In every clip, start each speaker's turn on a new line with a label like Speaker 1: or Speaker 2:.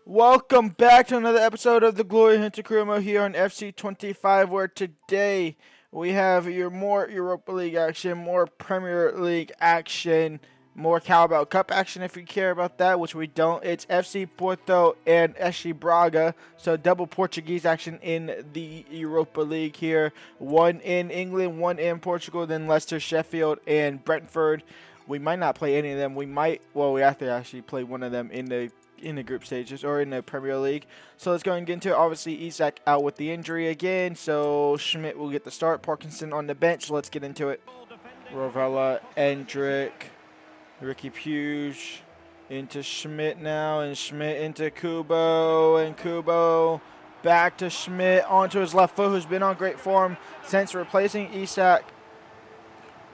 Speaker 1: Welcome back to another episode of the Glory Hunter Kuruma here on FC25, where today we have more Europa League action, more Premier League action, more Carabao Cup action if you care about that, which we don't. It's FC Porto and FC Braga, so double Portuguese action in the Europa League here. One in England, one in Portugal, then Leicester, Sheffield, and Brentford. We might not play any of them. We have to actually play one of them in the group stages or in the Premier League. So let's go and get into it. Obviously, Isak out with the injury again, so Schmidt will get the start. Parkinson on the bench. Let's get into it. Rovella, Endrick, Ricky Puge into Schmidt now, and Schmidt into Kubo, and Kubo back to Schmidt onto his left foot, who's been on great form since replacing Isak.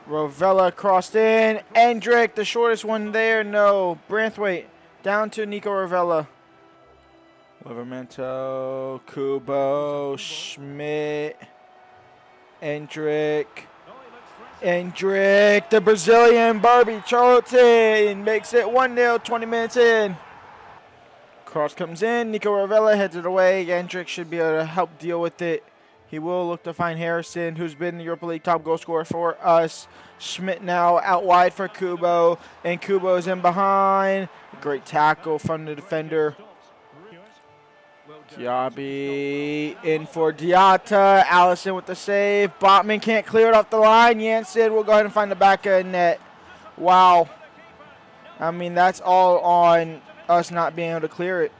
Speaker 1: Rovella crossed in. Endrick, the shortest one there. No. Branthwaite. Down to Nico Rovella. Livramento, Kubo, Schmidt, Endrick, the Brazilian Barbie Charlton makes it 1-0, 20 minutes in. Cross comes in, Nico Rovella heads it away. Endrick should be able to help deal with it. He will look to find Harrison, who's been the Europa League top goal scorer for us. Schmidt now out wide for Kubo, and Kubo's in behind. Great tackle from the defender. Diaby in for Diatta. Allison with the save. Botman can't clear it off the line. Jansen will go ahead and find the back of the net. Wow. I mean, that's all on us not being able to clear it.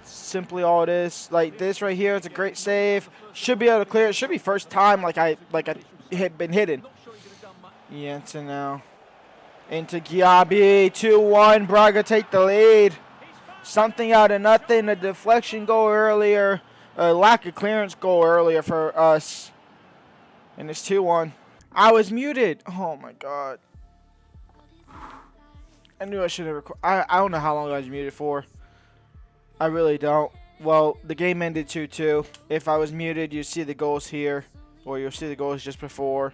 Speaker 1: Simply all it is. Like this right here, it's a great save. Should be able to clear it. Should be first time like I had been hidden. Jansen now into Diaby. 2-1. Braga take the lead. Something out of nothing. A deflection goal earlier. A lack of clearance goal earlier for us. And it's 2-1. I was muted. Oh my god. I knew I should have recorded. I don't know how long I was muted for. I really don't. Well, the game ended 2-2. If I was muted, you'd see the goals here. Or you'll see the goals just before.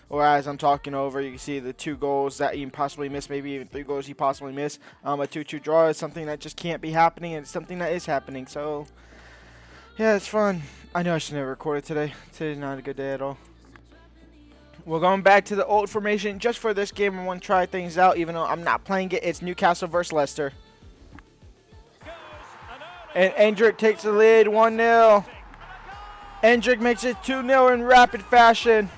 Speaker 1: Or as I'm talking over, you can see the 2 goals that you possibly missed. Maybe even 3 goals you possibly missed. A 2-2 draw is something that just can't be happening. And it's something that is happening. So, yeah, it's fun. I know I should never record it today. Today's not a good day at all. We're going back to the old formation just for this game. I want to try things out. Even though I'm not playing it. It's Newcastle versus Leicester. And Endrick takes the lead, 1-0. Endrick makes it 2-0 in rapid fashion.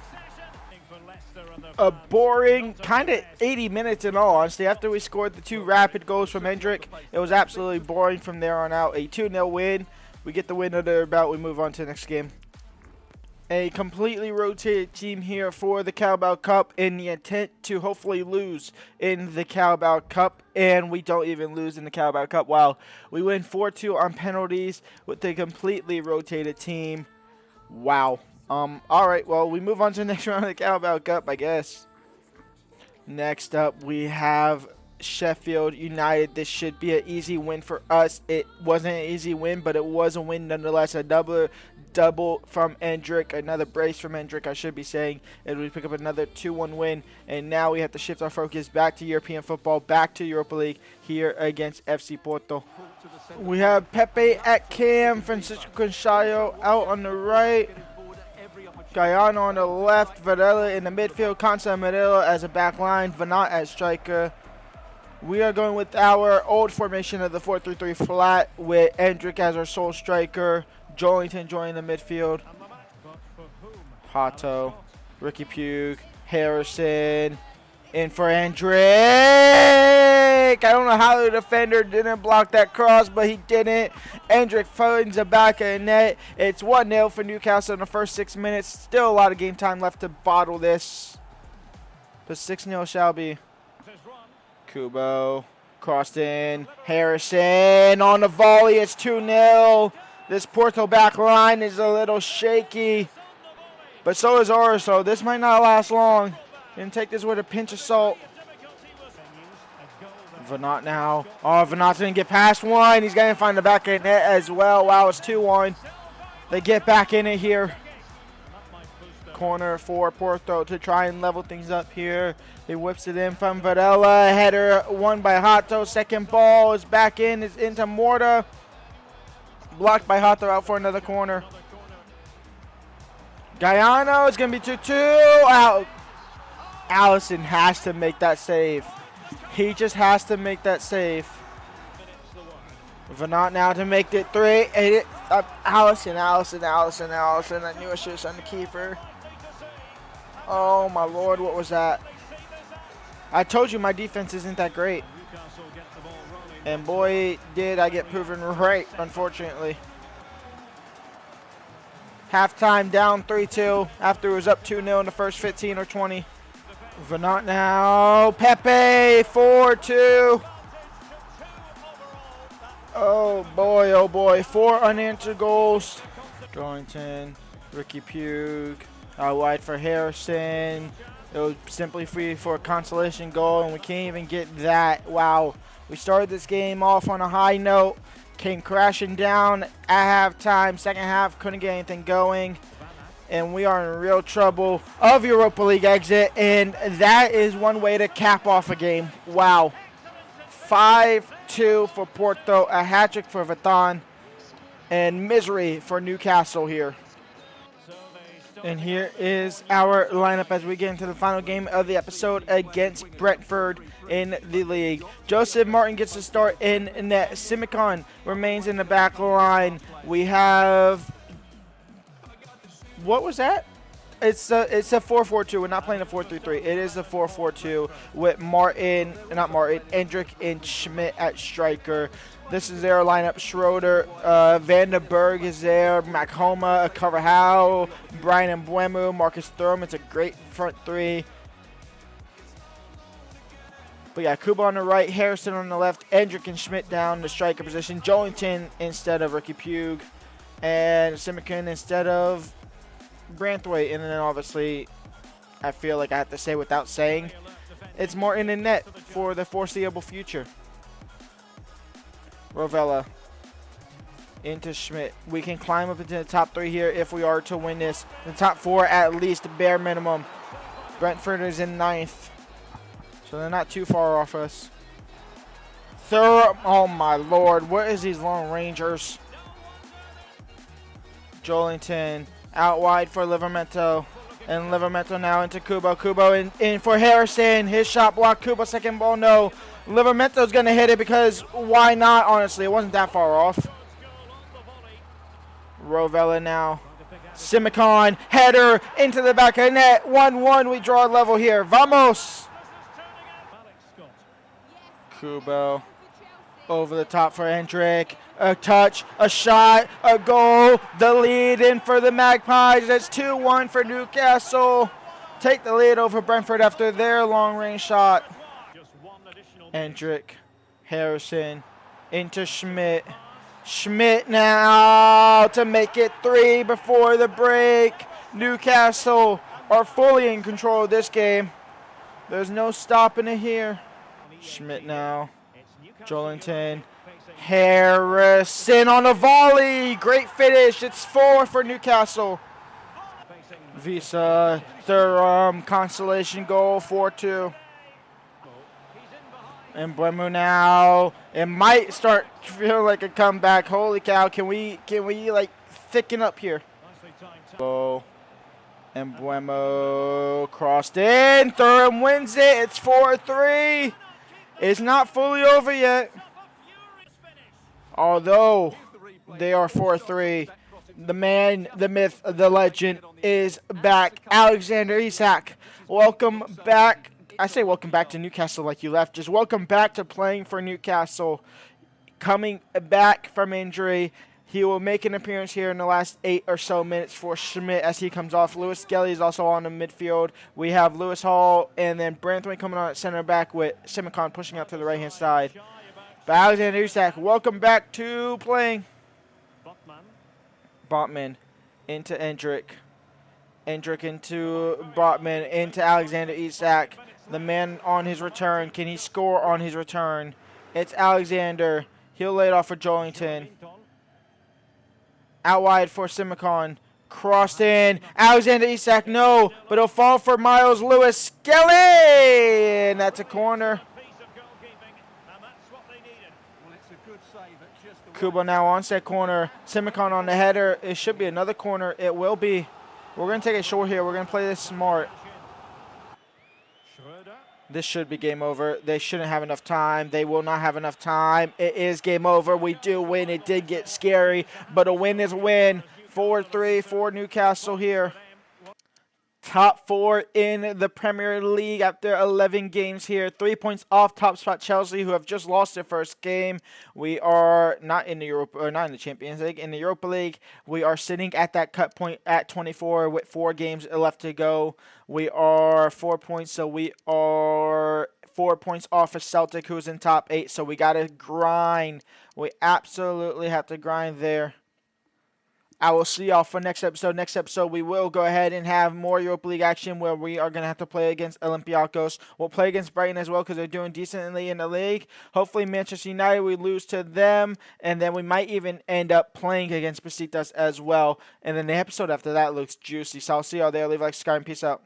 Speaker 1: A boring, kind of 80 minutes in all honesty. After we scored the 2 rapid goals from Endrick, it was absolutely boring from there on out. A 2-0 win. We get the win under our belt. We move on to the next game. A completely rotated team here for the Carabao Cup in the intent to hopefully lose in the Carabao Cup, and we don't even lose in the Carabao Cup. Wow, we win 4-2 on penalties with a completely rotated team. Wow. All right, well, we move on to the next round of the Carabao Cup, I guess. Next up, we have Sheffield United. This should be an easy win for us. It wasn't an easy win, but it was a win nonetheless. A double from Endrick, another brace from Endrick, I should be saying, and we pick up another 2-1 win. And now we have to shift our focus back to European football, back to Europa League here against FC Porto. We have Pepe at cam, Francisco Conchayo out on the right, Guyana on the left, Varela in the midfield, Consa Merelo as a back line, Vanat as striker. We are going with our old formation of the 4-3-3 flat with Endrick as our sole striker, Jolinton joining the midfield, Hato, Ricky Pugue, Harrison, in for Endrick. I don't know how the defender didn't block that cross, but he didn't. Endrick finds the back of the net. It's 1-0 for Newcastle in the first 6 minutes. Still a lot of game time left to bottle this. But 6-0 shall be. Kubo crossed in. Harrison on the volley. It's 2-0. This Porto back line is a little shaky. But so is ours, so this might not last long. And take this with a pinch of salt. Vanat now. Oh, Vanat's going to get past one. He's going to find the back of the net as well. Wow, it's 2-1. They get back in it here. corner for Porto to try and level things up here. He whips it in from Varela. Header won by Hato. Second ball is back in. It's into Morta. Blocked by Hato, out for another corner. Gaiano is going to be 2-2. Out. Allison has to make that save. He just has to make that save. Vanat now to make it 3. Allison. I knew I should have sent the keeper. Oh my lord, what was that? I told you my defense isn't that great. And boy, did I get proven right, unfortunately. Halftime down 3-2 after it was up 2-0 in the first 15 or 20. Vanat now. Pepe, 4-2. Oh boy, 4 unanswered goals. Darlington, Ricky Pugh, out wide for Harrison. It was simply free for a consolation goal, and we can't even get that. Wow. We started this game off on a high note, came crashing down at halftime. Second half, couldn't get anything going, and we are in real trouble of Europa League exit, and that is one way to cap off a game. Wow. 5-2 for Porto, a hat-trick for Vatan, and misery for Newcastle here. And here is our lineup as we get into the final game of the episode against Brentford in the league. Joseph Martin gets to start in net. Simicon remains in the back line. We have... What was that? It's a 4-4-2. We're not playing a 4-3-3. It is a 4-4-2 with Endrick and Schmidt at striker. This is their lineup. Schroeder, Vandenberg is there, Macoma, Carvajal, Brian Mbuemu, Marcus Thuram. It's a great front three. But yeah, Kuba on the right, Harrison on the left, Endrick and Schmidt down the striker position, Jolinton instead of Ricky Pugh, and Simicon instead of Branthwaite. And then obviously, I feel like I have to say without saying, it's Martin in net for the foreseeable future. Rovella into Schmidt. We can climb up into the top 3 here if we are to win this. The top 4 at least, bare minimum. Brentford is in 9th, so they're not too far off us. Oh my lord, what is these Lone Rangers? Jolinton out wide for Livramento. And Livramento now into Kubo. Kubo in for Harrison. His shot blocked. Kubo second ball, no. Livramento's going to hit it because why not, honestly? It wasn't that far off. Rovella now. Simicon, header into the back of the net. 1-1, we draw a level here. Vamos! Kubo over the top for Hendrick. A touch, a shot, a goal. The lead in for the Magpies. That's 2-1 for Newcastle. Take the lead over Brentford after their long-range shot. Hendrick, Harrison, into Schmidt. Schmidt now to make it 3 before the break. Newcastle are fully in control of this game. There's no stopping it here. Schmidt now. Jolinton. Harrison on a volley. Great finish. It's 4 for Newcastle. Visa, Thuram, consolation goal, 4-2. And Mbuemu now. It might start feeling like a comeback. Holy cow! Can we like thicken up here? Oh, and Mbuemu crossed in. Thuram wins it. It's 4-3. It's not fully over yet. Although they are 4-3, the man, the myth, the legend is back. Alexander Isak, welcome back. I say welcome back to Newcastle like you left. Just welcome back to playing for Newcastle. Coming back from injury. He will make an appearance here in the last 8 or so minutes for Schmidt as he comes off. Lewis Skelly is also on the midfield. We have Lewis Hall and then Branthwaite coming on at center back with Simicon pushing out to the right-hand side. But Alexander Isak, welcome back to playing. Botman into Endrick. Endrick into Botman, into Alexander Isak. The man on his return. Can he score on his return? It's Alexander. He'll lay it off for Jolinton. Out wide for Simicon. Crossed in. Alexander Isak, no. But it'll fall for Miles Lewis. Skelly! And that's a corner. Kubo now on set corner. Simicon on the header. It should be another corner. It will be. We're going to take it short here. We're going to play this smart. This should be game over. They shouldn't have enough time. They will not have enough time. It is game over. We do win. It did get scary, but a win is a win. 4-3 for Newcastle here. Top 4 in the Premier League after 11 games here. 3 points off top spot Chelsea, who have just lost their first game. We are not in the not in the Champions League. In the Europa League, we are sitting at that cut point at 24 with 4 games left to go. We are 4 points, so we are 4 points off of Celtic, who's in top 8. So we got to grind. We absolutely have to grind there. I will see y'all for next episode. Next episode, we will go ahead and have more Europa League action where we are going to have to play against Olympiacos. We'll play against Brighton as well because they're doing decently in the league. Hopefully, Manchester United, we lose to them. And then we might even end up playing against Besiktas as well. And then the episode after that looks juicy. So I'll see y'all there. Leave a like, subscribe, and peace out.